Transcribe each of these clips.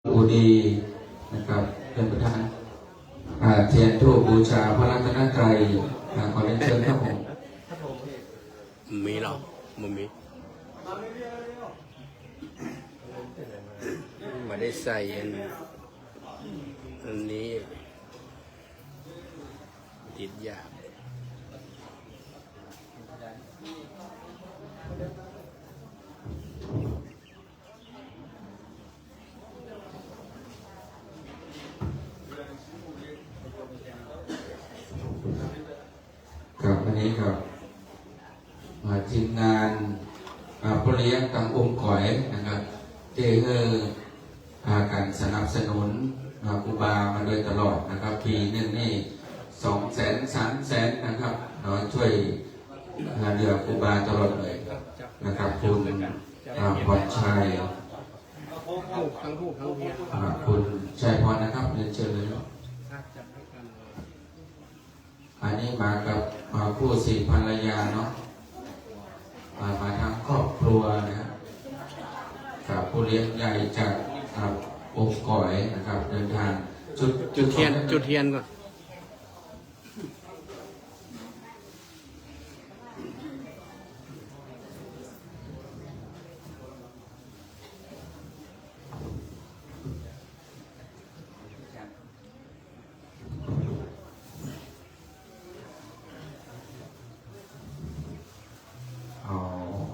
อุดีนะครับเป็นประธานเทียนธูปบูชาพระรัตนตรัยขอเรียนเชิญครับผมมีหรอมันมีมาได้ใส่อันนี้ติดยากครับวันนี้ครับทีมงานผู้เลี้ยงต่างองค์ก่อยนะครับที่พากันสนับสนุนครูบามาโดยตลอดนะครับปีนึงนี่200,000 300,000นะครับเราช่วยเรือครูบาตลอดเลยนะครับคุณพรชัยคุณชัยพรนะครับเรียนเชิญเลยอันนี้มากับผู้สี่ภรรยาเนาะมาทั้งครอบครัวนะครับกับผู้เลี้ยงใหญ่จากองค์ก่อยนะครับเดินทางจุดเทียนก่อน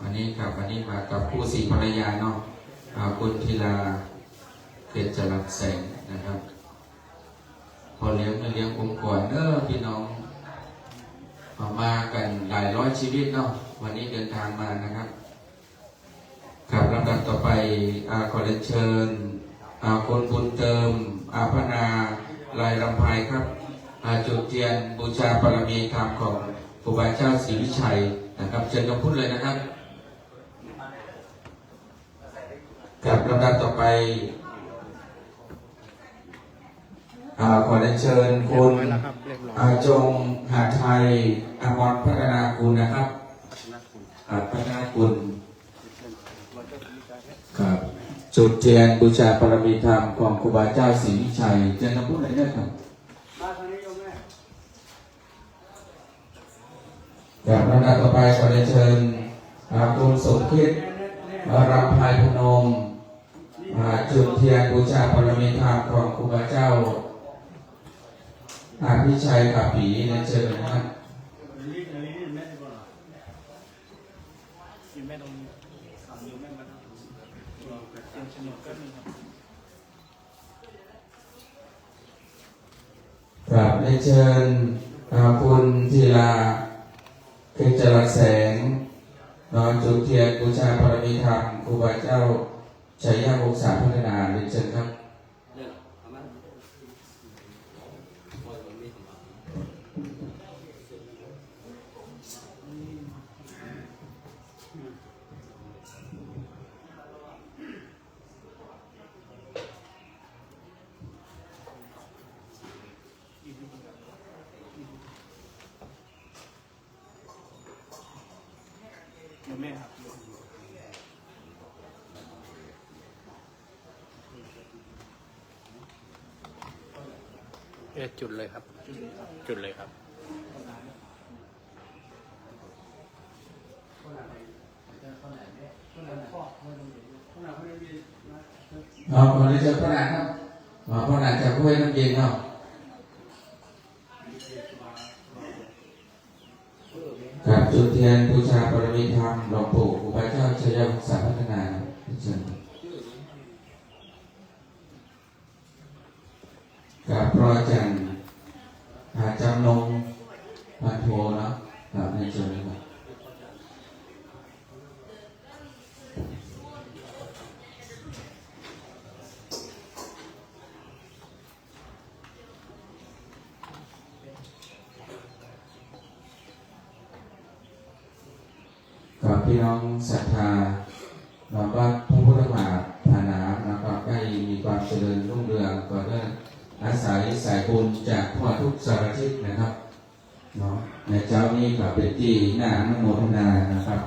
อันนี้มากับผู้สี่ภรรยาเนาะคุณธีลาเกศจรัสแสงนะครับพอเลี้ยงองค์ก่อนพี่น้องมากันหลายร้อยชีวิตเนาะวันนี้เดินทางมานะครับครับลำดับต่อไปขอเรียนเชิญคนบุญเติมพระนาลายลำไพครับจุดเทียนบูชาบารมีธรรมของครูบาเจ้าศรีวิชัยนะครับเชิญกำพูดเลยนะครับกับลำดับต่อไปขอเรียนเชิญคุณจงหาไทยอมรพัฒนาคุณนะครับพัฒนาคุณครับจุดเทียนบูชาบารมีธรรมของครูบาเจ้าศรีวิชัยเชิญกำพูดเลยนะครับกับลำดับต่อไปขอเรียนเชิญคุณสมคิดรำไพพนมจุดเทียนบูชาบารมีธรรมของครูบาเจ้าพิชัยกับปีในเชิญนะครับครับในเชิญคุณธีลาเกศจรัสแสงจุดเทียนบูชาบารมีธรรมครูบาเจ้าชัยยาวงศาพัฒนาเรียนเชิญครับแม่ครับจุดเลยครับจุดเลยครับคนนี้จะพระนางครับพระนางจะคุยน้ำเย็นเนาะกับจุดเทียนบูชาบารมีธรรมหลวงปู่ครูบาเจ้าชัยยาวงศาพัฒนาเชิญกับพระอาจารย์จำนงพันโทเนาะกับในเชิญเลยครับกับพี่น้องศรัทธาเราก็พระพุทธบาทฐานะนะครับได้มีความเจริญรุ่งเรืองก็ได้อาศัยสายบุญจากทั่วทุกสารทิศนะครับเนาะในเจ้านี้ก็เป็นที่น่าอนุโมทนานะครับ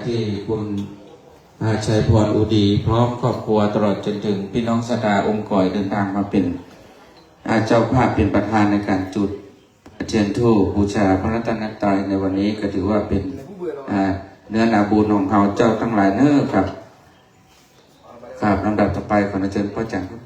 ที่คุณ ชัยพรอุดีพร้อมครอบครัวตลอดจนถึงพี่น้องสดาองค์ก่อยเดินทางมาเป็นเจ้าภาพเป็นประธานในการจุดเทียนธูปบูชาพระรัตนตรัยในวันนี้ก็ถือว่าเป็นเนื้อนาบุญของเราเจ้าทั้งหลายเน้อครับครับลำดับต่อไปขอเชิญพ่อจันทร์ครับ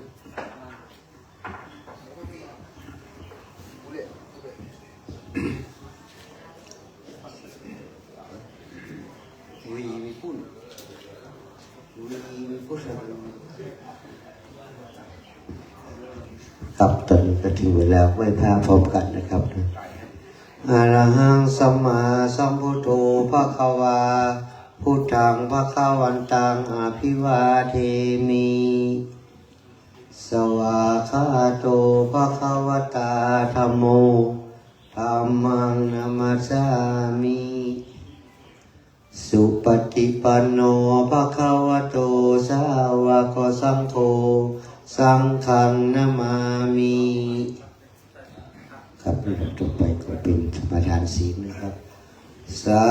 ครับตอนนี้ก็ถึงเวลาไหว้พระพร้อมกันนะครับอะระหังสัมมาสัมพุทโธภควาพุทธังภควันตังอภิวาเทมิสวากขาโตภควตาธัมโมธัมมังนัมสสามิสุปฏิปันโนภควโตสาวกสังโฆสังฆังนามามิครับลำดับต่อไปก็เป็นสมาทานศีลนะครับสา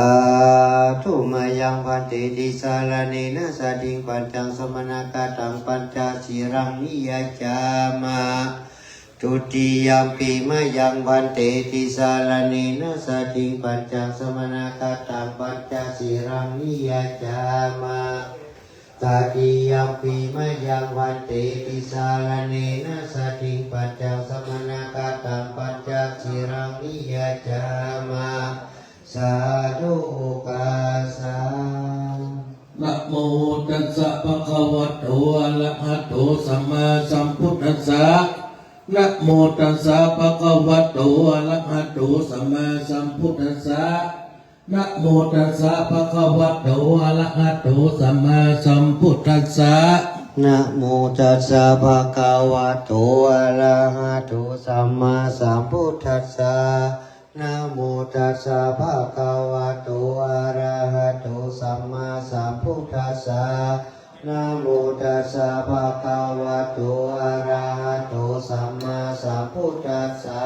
ธุมายังพันเตติสารเนนะสาธิปัญจังสมณกตังปัญจศีรังนิยจามาทุติยมปีมายังพันเตติสารเนนะสาธิปัญจังสมณกตังปัญจศีรังนิยจามาตาติยมปีมายังวันเตติสารเนนะสติปัจจสมณกตังปัญจศีรังนิยจามาสาธุกาสานะโมตัสสะภะคะวะโตอะระหะโตสัมมาสัมพุทธัสสะนะโมตัสสะภะคะวะโตอะระหะโตสัมมาสัมพุทธัสสะนะโมตัสสะภะคะวะโตอะระหะโตสัมมาสัมพุทธัสสะนะโมตัสสะภะคะวะโตอะระหะโตสัมมาสัมพุทธัสสะนะโมตัสสะภะคะวะโตอะระหะโตสัมมาสัมพุทธัสสะนะโมตัสสะภะคะวะโตอะระหะโตสัมมาสัมพุทธัสสะ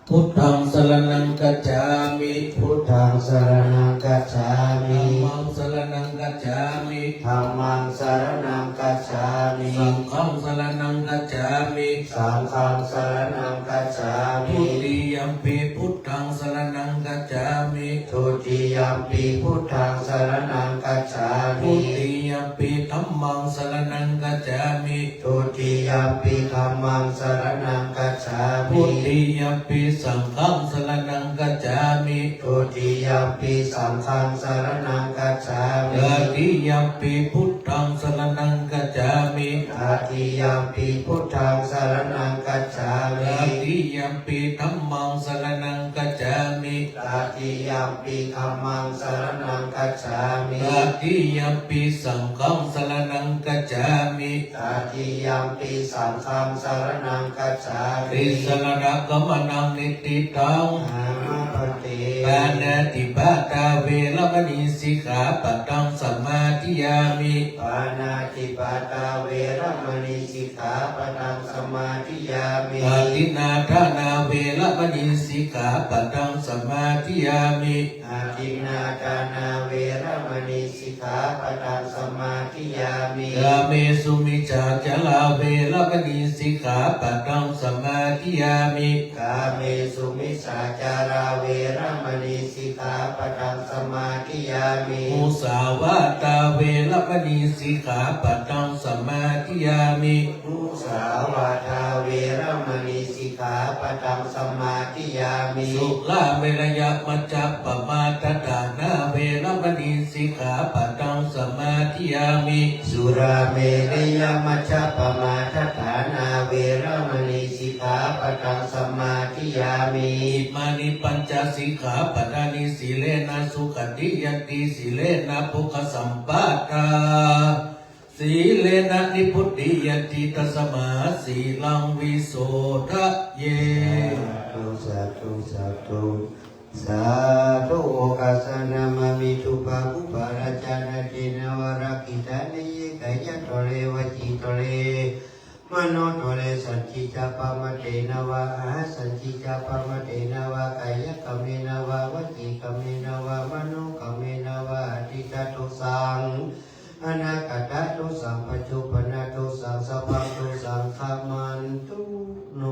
พุทธังสรณังกัจฉามิพุทธังสรณังกัจฉามิธัมมังสรณังกัจฉามิธัมมังสรณังกัจฉามิสังฆังสรณังกัจฉามิสังฆังสรณังกัจฉามิทุติยัมปิพุทธังสรณังกัจฉามิทุติยัมปิพุทธังสรณังกัจฉามิทุติยัมปิธัมมังสรณังกัจฉามิทุติยัมปิธัมมังสรณังกัจฉามิทุติยัมปิสังฆังสรณังกัจฉามิทุติยัมปิสังฆังสรณังกัจฉามิตติยัมปิพุทธังสรณังกัจฉามิตติยัมปิพุทธังสรณังกัจฉามิตติยัมปิธัมมังสรณังกัจฉามิตติยัมปิธัมมังสรณังกัจฉามิตติยัมปิสังฆังสรณังกัจฉามิตติยัมปิสังฆังสรณังกัจฉามิติสรณกัมมนังนิติตังอามาปฏิปานาติปาตาเวรมณีสิกขาปะตังสัมมาทิยามิปานาติปาตาเวรมณีสิกขาปะตังสัมมาทิยามิปาตินาทานาเวรมณีสิกขาปะตังสัมมาทิยามิอาทินาทานาเวรมณีสิกขาปะตังสัมมาทิยามิกาเมสุมิจฉาจลาเวรมณีสิกขาปะตังสัมมาทิยามิกาเมสุมิจฉาจาราเวรมณีสิกขาปะตังสัมมาทิยามิมุสาวาตาเวรมณีสิกขาปะตังสัมมาทิยามิมุสาวาทาเวรมณีสิกขาปะตังสัมมาทิยามิสุลาเวรยมัจจปมาทฐานาเวรมณีสิกขาปะตังสัมมาทิยามิสุราเมรยมัจจปมาทฐานาเวรมณีสิกขาปะตังสัมมาทิยามิอิมานิปัญจสิกขาปทานิสีเลนะสุขติยันติสีเลนะภุคสัมปตาสีเลนะนิพุตติยันติตัสมาสีลังวิโสทะเยสาธุสาธุสาธุโอกาสนามามิทุปะภุปะราชานาตินวรกิตานิยกายะโตเลวจิโตเลมโนโตเลสัจจิจาปามเตนะวะอาสัจจิจาปามเตนะวะกายกรรมเมนะวะวจีกรรมเมนะวะมโนกรรมเมนะวะอธิตตุสังอ อนาคตตุสังปัจจุปนาตุสังสัพพังตุสังขมันตุโน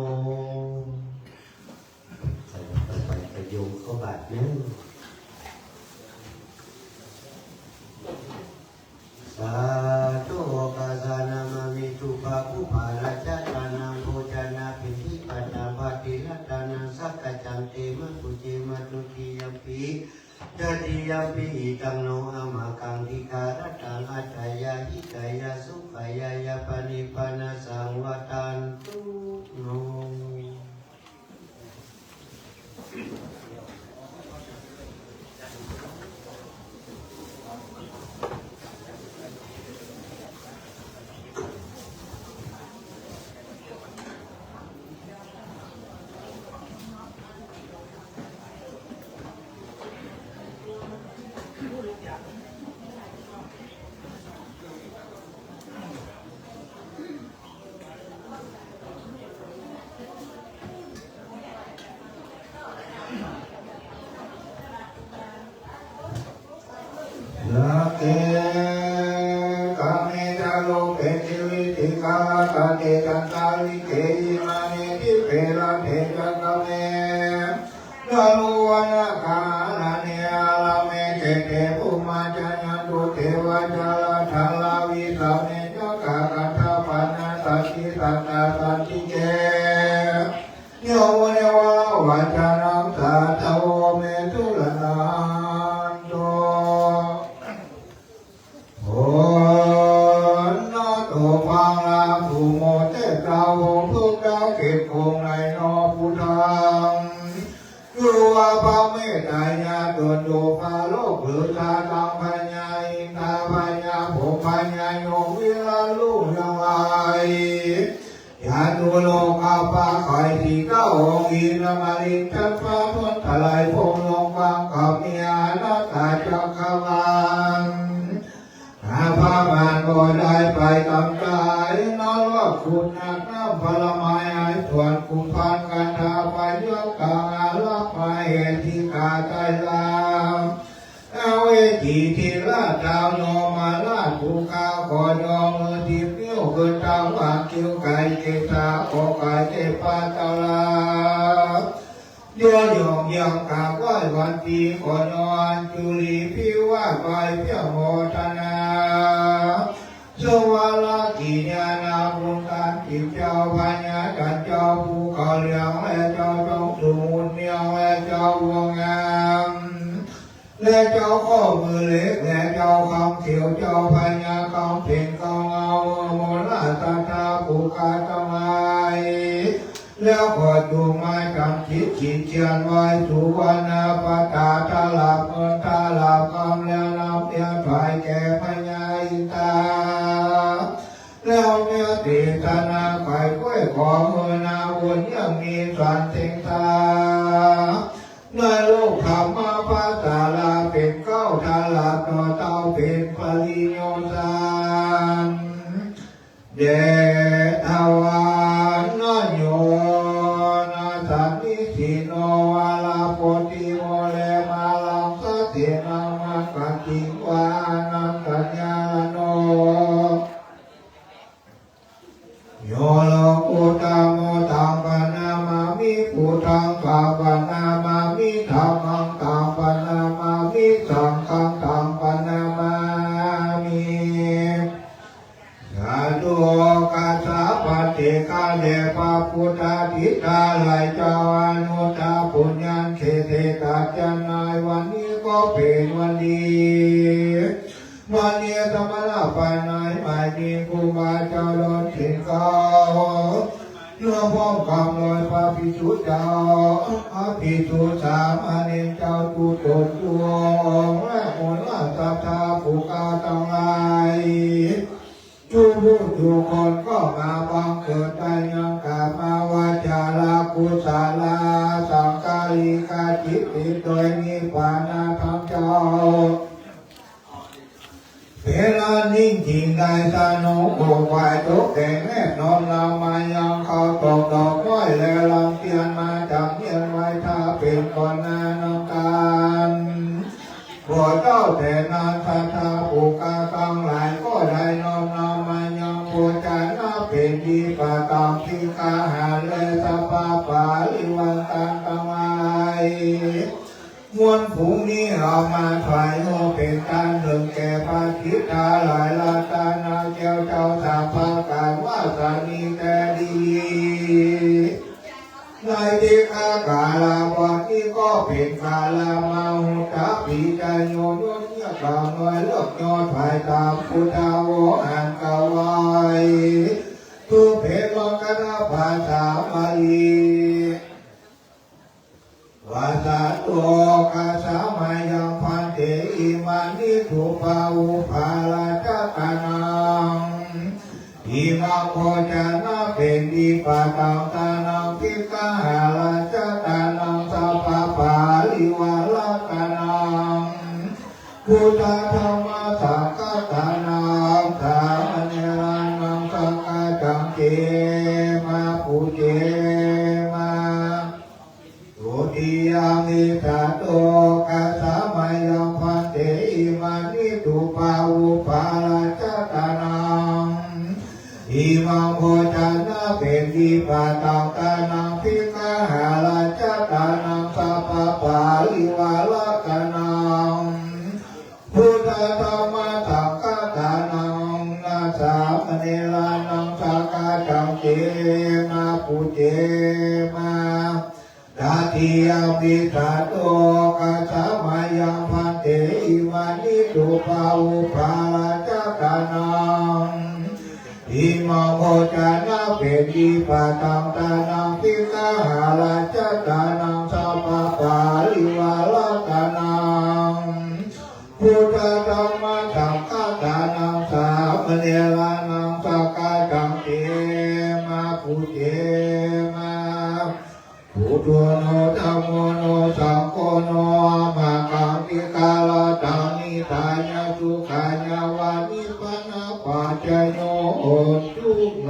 ใส่ไปประโยคเข้าบาทนึงสาธุกาสานามามิตุภาภูภาราชาตานังโภชนาปิธิปัจจาภาติรัตานังสักกจันเตมะปุเจมะตุติยมปิจติยมปิตังโนอามากังทิการตังอัจฉยาหิกายาสุขายายาปนิปานาสังวตันตุโนละเกกาเมตาโลเปติวิติกาตาเตตันตาลิเกยิมานิทิเประเทจักเมลาลุวนาคานาเนอาลาเมเตเตภูมาจันตุเทวะจาลาทาลาวิสาเนจักกัตถาปนาสัจจิตัตตาสัจจิเกโยมเนวะวัจานังสัตตโวเมตุลนาโอ้นาโตฟังลาภูโมเตตาวงพุทธาเกตคงในนอพุทธังกุวาภาเมตายาตโยภาโลกหรือตาตังปัญญาอินทาปัญญาโภปัญญาโยวิลาลุยังไงยาตุโลกาปาคอยที่เก้าองอินมาลินทัพพะพุทธลายพงลงบางกับมีอานาตาจักขวันอาภามันก็ได้ไปตามใจนอนว่าคุณนักน้ำพลไม้หายส่วนคุณพันกันทาไปยกกางอาลับไปเหตุที่ขาดใจลามเอาเวทีที่ลาดดาวโนมาลาดภูเขาขอยอมือที่เปี้ยวเกินตามหวานคิ้วไก่เกตาโอไก่เทปาตาลาเดี๋ยวยอมยังกราบไหว้วันปีขอนอนจุลีพิว่าไปเพียงโมทนาสวาลกิญาณาบุญการจิตเจ้าพัญญาจันเจ้าภูเขาเลี้ยงและเจ้าจงสูญเมียงและเจ้าวัวงามและเจ้าข้อมือเล็กและเจ้าคำเขียวเจ้าพัญญาคำเพ่งคำเงาโมลาตาตาภูเขาทำไมแล้วขอดูไม้กำจิตขีดเชียนไว้สุวรรณปตาทาลาเงินทาลาคำแล้วนำเพียงถวายแก่พญาอินทราแล้วเมื่อติตนาไข่กล้วยขอเงินนาบุญยังมีสันติงตาในลูกธรรมภาษาลาเป็นเก้าทาลาต่อเต้าเป็นปริโยสานเดชาวานโยนาสันนิสิโนวาลาโพธิโมเลมาลังสัตเถนามากัจจิวานังกัญญาโนโยโลกุตโมตังปนามามิพุทธังปะปนามามิธัมมังตังปนามามิสังฆังตังปนามามิสาธุกัสสะปฏิฆาเลปะพุทธาทิตาไหลเจ้าอนุตตาปุญญังเขเทกัจจนายวันนี้ก็เป็นวันดีวันนี้ธรรมะไปไหนไม่มีครูบาเจ้าโดนถิ่นเขาเนื้อพ้องคำลอยพระภิกษุเจ้าพระภิกษุสามเณรเจ้าตุตนตัวและมูลสัทธาภูกาทั้งหลายทุกผู้ทุกคนก็มาบังเกิดได้ยังกามาวาจาลากุศลาสังกาลิกาจิตติโดยนิพพานาทั้งเจ้าเวลานิ่งจริงได้สนุกโกควายตกแต่งแม่นอนเรามายังเขาตกดอกไม้และลำเทียนมาจากเมียนไว้ถ้าเป็นก่อนหน้าน้องการ พวกเจ้าแต่นานคาถาภูกาทั้งหลายก็ เป็นดีปะตองทิกาหาเลสปาปาลิวันตังตังไมมวลฝูงนี้ออกมาถวายโมเป็นการเดิมแก่พระทิตาหลายลาตานาเจ้าเจ้าสาภาการว่าสานีแต่ดีในที่ข้ากาลาวันนี้ก็เป็นกาลามาหุตาปีจายโยโยเนี่ยกล่าวหน่อยเลิกยอดภายตามพุทธาวหันกวายทุเพลกนาภาษาบาลีวาสาตัวกาสามายังพันเตอิมานิทุภาวุภาลาจักานังอิมาโคจานะเป็นดีปะตังตานังพิกาหาลาจัตานังสัพพะปาลิวาลกานังพุทธธรรมสังฆทานังธรรมเนรานังสังฆจังเกมาปุเจมาตุติยามิตาโตกัสสะมายังพันเตอิมานิตุปาวุปาลาจัตานังอิมังโพจานะเป็นดีปะตังตานังพิกาหาลาจัตานังสัพพะปาลิวาลกานังพุทธธรรมสังฆทานังนาสามเณรานังสังฆจังเจมาปุเจมาตาติยามิตาโตกัสสะมายังพันเตอิมานิตุปาวุภาลาจักานังอิมังโพจานะเป็นดีปะตังตานังพิกาหาลาจัตานังสัพพะปาลิวาลกานังพุทธธรรมสังฆทานังสามเณรานังสังฆจังเกมาปุเจมาพุทโธโนธัมโมโนสังโฆโนมาคังพิกาลาตังนิทายาสุขายาวานิปนาปัจจโยโหตุโน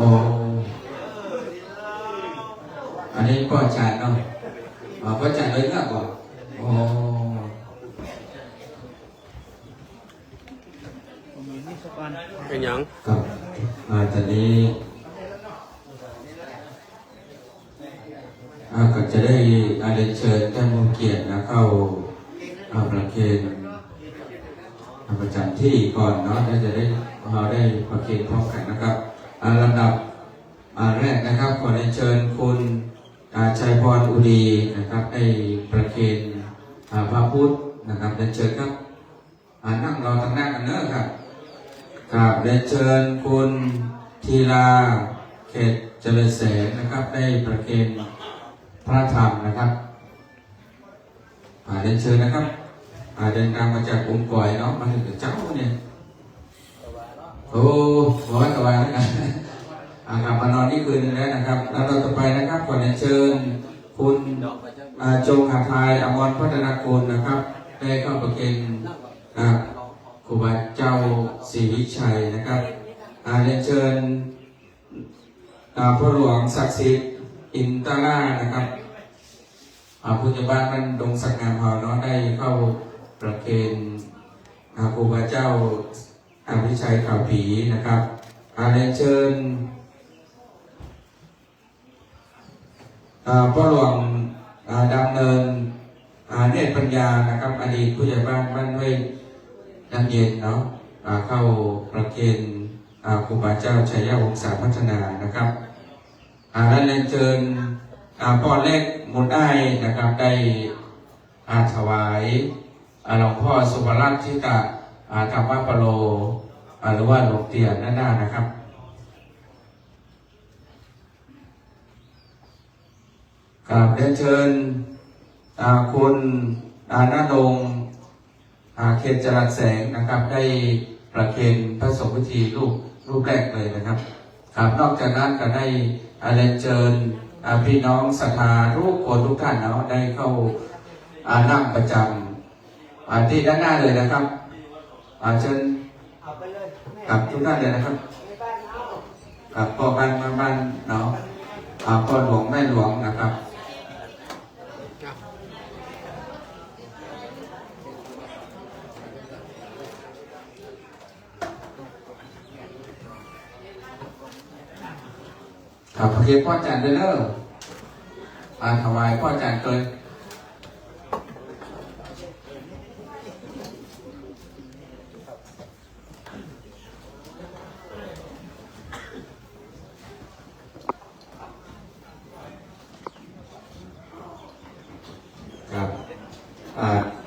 อ้อันนี้พ่ออาจารย์เนาะพ่ออาจารย์เลยเนาะก่อนโอ้ เป็นหยัง ครับตอนนี้ก็จะได้เรียนเชิญท่านผู้เกียรตินะเข้าประเคนประจำที่ก่อนเนาะจะได้เราได้ประเคนพร้อมกันนะครับลำดับแรกนะครับขอเรียนเชิญคุณชัยพรอุดีนะครับได้ประเคนพระพุทธนะครับเรียนเชิญครับนั่งรอทางหน้ากันเนอะครับครับเรียนเชิญคุณธีราเขตเจริญแสงนะครับได้ประเคนพระธรรมนะครับเรียนเชิญนะครับเดินทางมาจากกรุงก่อยเนาะมาถึงเจ้าเนี่ยโอ้บอกว่าสบายแล้วกันกลับมานอนนี่คืนนึงแล้วนะครับแล้วต่อไปนะครับขอเรียนเชิญคุณจงหาทายอมรพัฒนากุลนะครับได้เข้าประเคนครูบาเจ้าศรีวิชัยนะครับเรียนเชิญพ่อหลวงศักดิ์สิทธิ์อินตรานะครับผู้ใหญ่บ้านมันดงสักงามเฮาเนาะได้เข้าประเคนครูบาเจ้าวิชัยข่าวผีนะครับเรียนเชิญพ่อหลวงดำเนินเนตรปัญญานะครับอดีตผู้ใหญ่บ้านบ้านห้วยน้ำเย็นเนาะเข้าประเคนครูบาเจ้าชัยยะวงศาพัฒนานะครับและเรียนเชิญพ่อเล็กมุนได้นะครับได้ถวายหลวงพ่อสุภรัตน์ทิตะธรรมปโลหรือว่าหลวงเตี่ยด้านหน้านะครับกับเรียนเชิญคุณณดงเขตจรัสแสงนะครับได้ประเคนพระสงฆ์พิธีรูปแรกเลยนะครับครับนอกจากนั้นก็ได้เรียนเชิญพี่น้องศรัทธาทุกคนทุกท่านเนาะได้เข้านั่งประจำที่ด้านหน้าเลยนะครับเชิญกับทุกท่านเลยนะครับกับพ่อบ้านแม่บ้านเนาะพ่อหลวงแม่หลวงนะครับครับพระเกียรติพ่ออาจารย์เด้อถวายพ่ออาจารย์เกินครับ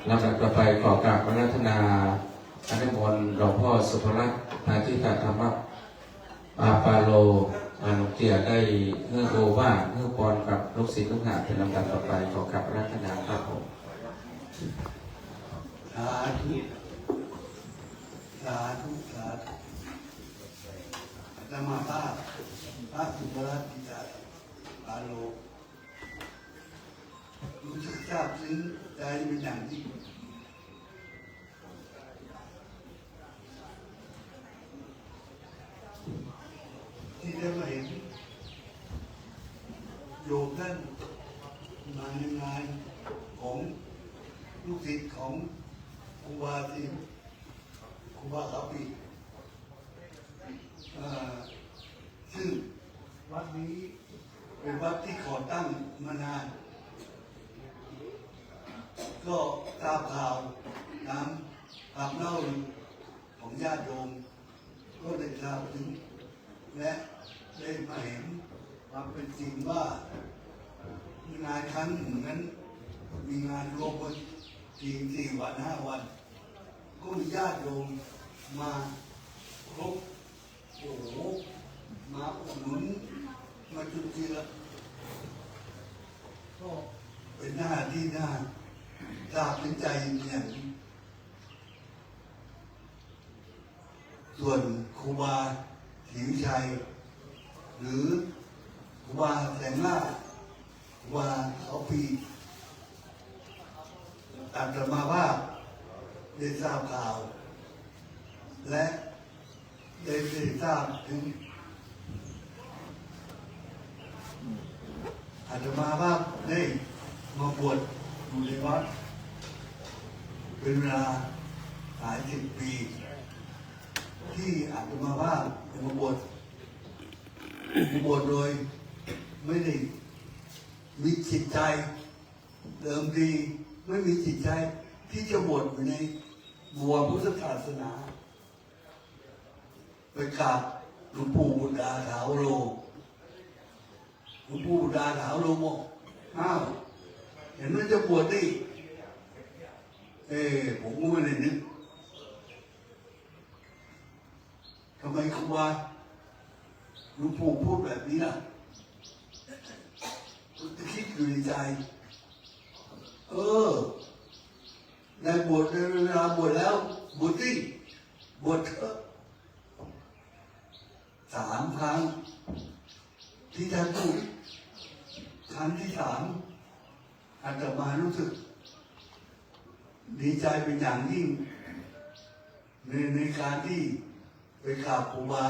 ลำดับต่อไปขอกราบพระรัตนาอนุโมทนาหลวงพ่อสุภรัตน์ที่ตัดธรรมะปาโลหลวงเตี่ยได้เงื่อโกว่าเงื่อปอนกับลูกศิษย์ลูกหาเป็นลำดับต่อไปขอกราบพระรัตนาครับผมสาธุสาธุสาธุธรรมภาพพระสุภรัตน์ทิตะปาโลรู้สึกซาบซึ้งใจเป็นอย่างยิ่งที่ได้มาเห็นโยมท่านมาในงานของลูกศิษย์ของครูบาสิมครูบาเขาปีซึ่งวัดนี้เป็นวัดที่ก่อตั้งมานานก็ทราบข่าวตามคำเล่าของญาติโยมก็ได้ทราบถึงและได้มาเห็นความเป็นจริงว่างานครั้งหนึ่งนั้นมีงานรวมกันจริง4 วัน 5 วันก็มีญาติโยมมาครบโอ้โหมาอุดหนุนมาจุดเจือก็เป็นหน้าที่น่าทราบถึงใจอย่างนี้ส่วนครูบาศรีวิชัยหรือครูบาแสงล่าครูบาเขาปีตัดมาว่าได้ทราบข่าวและได้ทราบถึง อาตมาว่าได้มาบวชอยู่ในวัดเป็นเวลาหลายสิบปี ที่อาตมาว่ามาบวชโดยไม่ได้มีจิตใจเดิมทีไม่มีจิตใจที่จะบวชอยู่ในบัวพุทธศาสนาไปกราบหลวงปู่บุตรถาวโรหลวงปู่บุตรถาวโรบอกอ้าวเห็นว่าจะบวชนี่ผมก็ไม่ได้นึกทำไมครูบาหลวงปู่พูดแบบนี้ล่ะคิดอยู่ในใจได้บวชในเวลาบวชแล้วบวชที่บวชเถอะ3 ครั้งที่ท่านพูดครั้งที่ 3อาตมารู้สึกดีใจเป็นอย่างยิ่งในการที่ไปกราบครูบา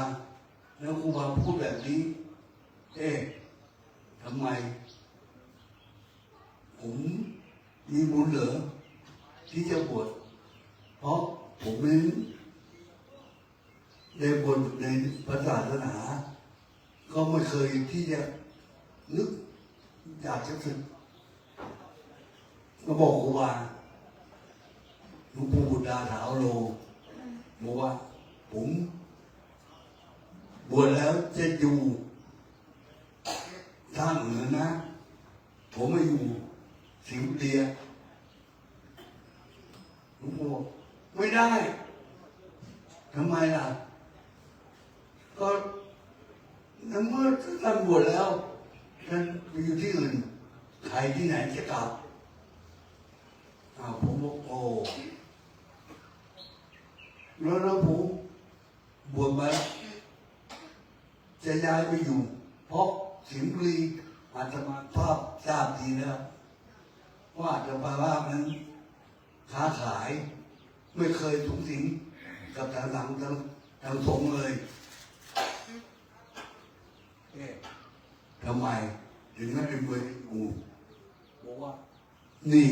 แล้วครูบาพูดแบบนี้ทำไมผมมีบุญเหรอที่จะบวชเพราะผมนั้นได้บวชในพระศาสนาก็ไม่เคยที่จะนึกอยากจะสึกก็บอกครูบาหลวงปู่บุตรถาวโรบอกว่าผมบวชแล้วจะอยู่ท่านเหนือนะผมไม่อยู่สิงห์เดียหลวงปู่ไม่ได้ทำไมล่ะก็ในเมื่อท่านบวชแล้วท่านไปอยู่ที่อื่นใครที่ไหนจะกลับผมบอกโอ้แล้วผมบวชมาจะย้ายไปอยู่เพราะสิงห์บุรีอาตมาภาพทราบดีแล้วว่าอาตมาภาพนั้นค้าขายไม่เคยสูงสิงกับทางสงฆ์เลยทำไมถึงไม่เป็นบวชกูบอกว่านี่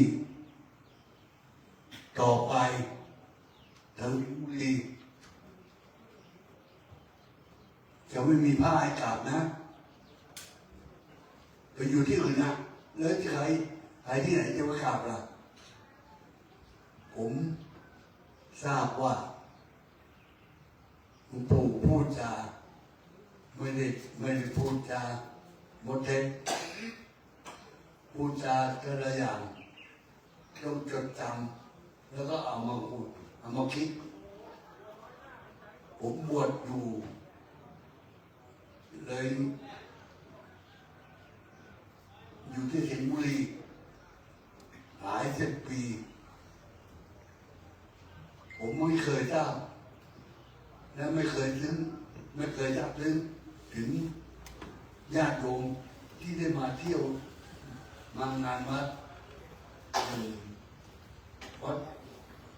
ต่อไปทางสิงห์บุรีจะไม่มีผ้าให้กราบนะไปอยู่ที่อื่นนะแล้วใครที่ไหนจะไปกราบล่ะผมทราบว่าหลวงปู่พูดจาไม่ได้พูดจาหมดเท็จพูดจาแต่ละอย่างต้องจดจำแล้วก็เอามาพูดเอามาคิดผมบวชอยู่เลยอยู่ที่สิงห์บุรีหลาย10 ปีผมไม่เคยทราบและไม่เคยจับลึงถึงญาติโยมที่ได้มาเที่ยวมางานวัด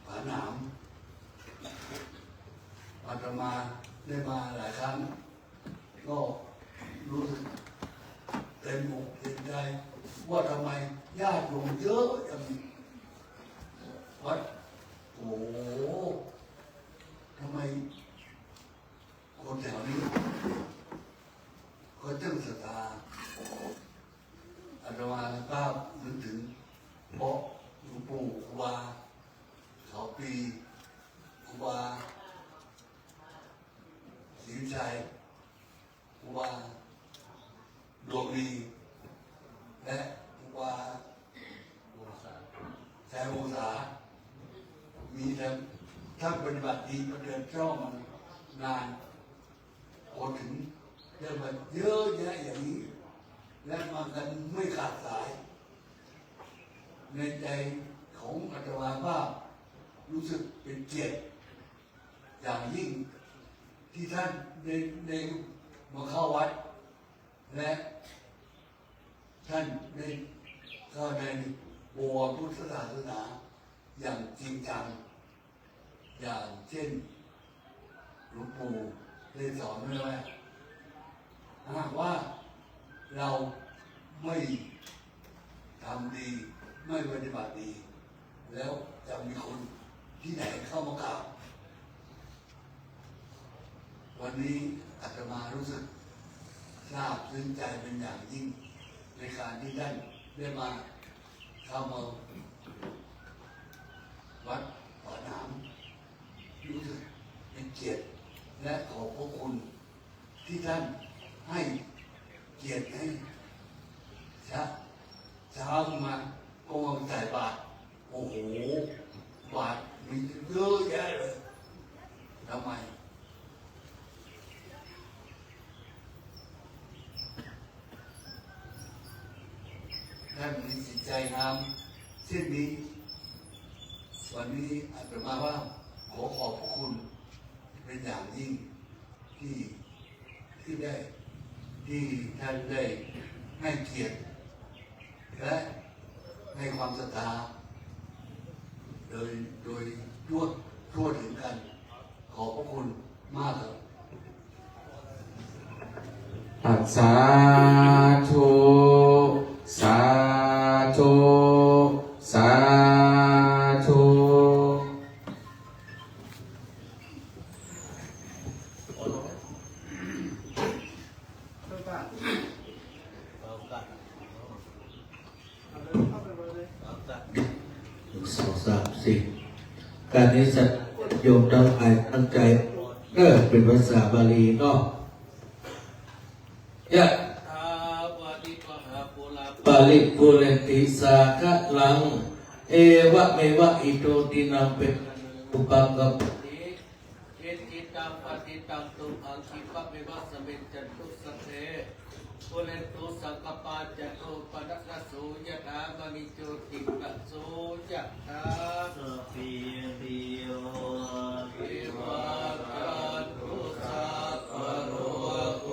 ผาหนามอาตมาได้มาหลายครั้งก็รู้สึกเต็มอกเต็มใจว่าทำไมญาติโยมเยอะจังวัดโอ้ทำไมคนแถวนี้ก็เจ้าศรัทธาอาตมาภาพนึกถึงเพราะหลวงปู่ครูบาเขาปีครูบาศรีวิชัยครูบาดวงดีและครูบาแสงวงศามีทั้งท่านปฏิบัติดีประเดินชอบมันนานพอถึงเรื่องมันเยอะแยะอย่างนี้และมากันไม่ขาดสายในใจของอาตมาภาพรู้สึกเป็นเกียรติอย่างยิ่งที่ท่านได้มาเข้าวัดและท่านได้เข้าในบัวพุทธศาสนาอย่างจริงจังอย่างเช่นหลวงปู่ได้สอนไว้ว่าหากว่าเรา ไม่ทำดีไม่ปฏิบัติดีแล้วจะมีคนที่ไหนเข้ามากราบวันนี้อาตมารู้สึกซาบซึ้งใจเป็นอย่างยิ่งในการที่ท่านได้มาเข้ามาวัดป่าหนามรู้สึกเป็นเกียรติและขอบพระคุณที่ท่านให้เกียรติให้เช้ามาก็มาใส่บาตรโอ้โหบาตรมีเยอะแยะเลยทำไมท่านมีจิตใจงามเช่นนี้วันนี้อาตมาว่าขอขอบพระคุณเป็นอย่างยิ่งที่ท่านได้ให้เกียรติและให้ความศรัทธาโดยทั่วถึงกันขอบพระคุณมากครับ สาธุสาธุสาธุ 1 2 3 4การนี้สัตโยมทั้งหลายตั้งใจเป็นภาษาบาลีเนาะยะถาวะริวหาปุราปาริปุเรนติสาคะลังเอวะเมวะอิโตตินังเปอุปกัปติเอติตังปฏิตังตุอังคิปะเมวะสเมจันตุสัพเพปุเรนตุสังกปาจันโตปนัสสะโสยะถามณิโชติปัสโสยะถาสัพพิติโยวิวัตชันตุสัพพะโรโค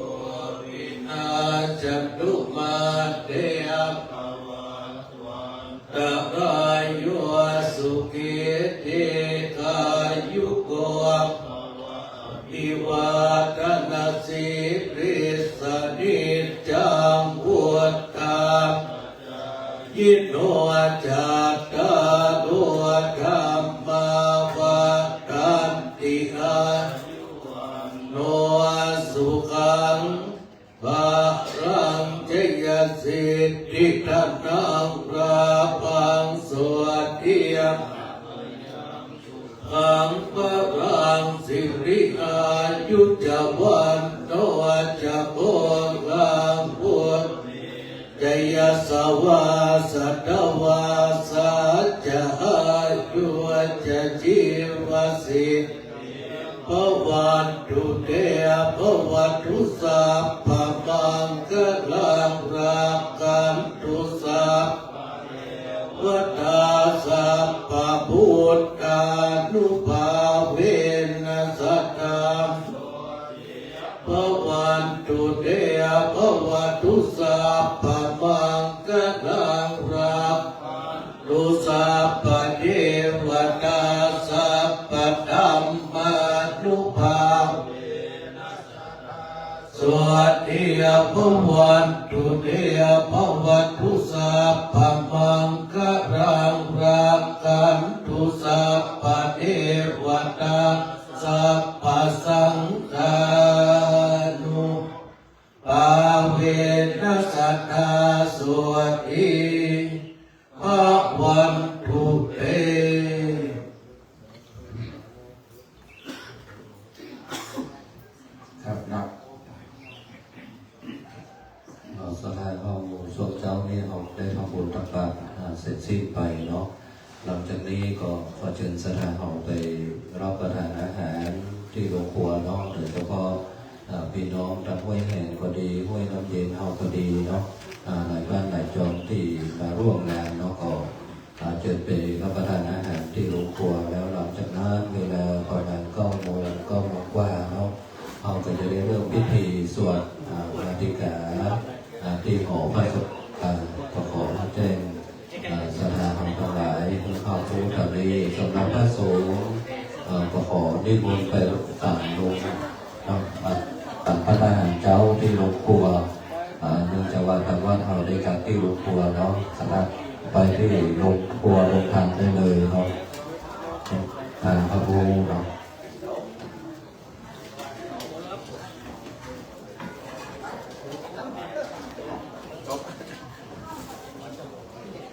วินาศตุมาเตภวันตรายโยสุขิติกายุโกอิวาทนาสิริสนิจจังวุฒธายิโนจัตตาโลธรรมาวัฏันติอายุวันโนสุขังภะรังเจยสิทธิธนังราปังสวัสดิยมขังปะรังสิริอายุจวันโนจะโพลังพุทธจยสวาสัตวาสัจจะอายุจะจีวสิภวันตุเตภวันตุสัพพมังคลังรักขันตุสัพวัฏาสัพพพุทธานุภาเวนัสสัทธาภวันตุเตภวันตุสัพพมังคลังรักตุสัพพเทวตาสัพพธัมมานุภาสวัสดีภวันตุเตภวันตุสัพพมังคลังรักขันตุสัพพเทวตาสัพพสังฆานุภาเวนัสสัทธาสวัสดีภวันตุเต ครับนับ สุดท้ายเราช่วงเช้านี้เราได้ทำบุญตักบาตรเสร็จสิ้นไปเนาะหลังจากนี้ก็ขอเชิญสถานเราไปรับประทานอาหารที่โรงครัวเนาะโดยเฉพาะพี่น้องทางห้วยแห่งก็ดีห้วยน้ำเย็นเฮาก็ดีเนาะหลายบ้านหลายจอมที่มาร่วมงานเนาะก็เชิญไปรับประทานอาหารที่โรงครัวแล้วหลังจากนั้นเวลาประมาณ9 โมงกว่าเนาะเราก็จะได้เริ่มพิธีสวดมาติกาที่หอพระศพก็ขอแจ้งสถานทั้งหลายเพื่อเข้าผู้ทำดีสำหรับพระสงฆ์ก็ขอนิมนต์ไปต่างลงต่างพระทหารเจ้าที่โรงครัวเนื่องจาก ว่าทางวัดเราได้การที่โรงครัวเนาะสามารถไปที่โรงครัวโรงทานได้เลยเนาะ